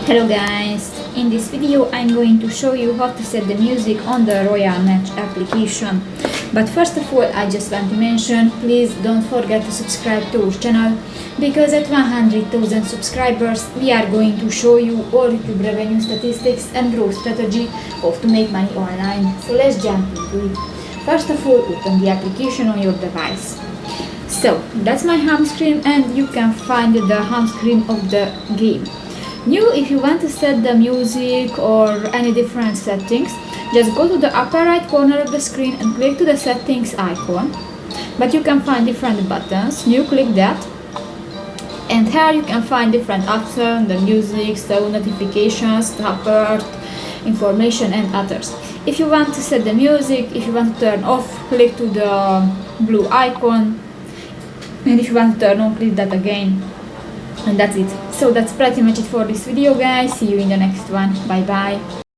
Hello guys, in this video I'm going to show you how to set the music on the Royal Match application. But first of all, I just want to mention, please don't forget to subscribe to our channel, because at 100,000 subscribers we are going to show you all YouTube revenue statistics and growth strategy of to make money online. So let's jump into it. First of all, open the application on your device. So that's my home screen, and you can find the home screen of the game. New, if you want to set the music or any different settings, just go to the upper right corner of the screen and click to the settings icon. But you can find different buttons. You click that, and here you can find different options: the music, sound notifications, support, information, and others. If you want to set the music, if you want to turn off, click to the blue icon, and if you want to turn on, click that again. And that's it. So that's pretty much it for this video, guys. See you in the next one. Bye bye.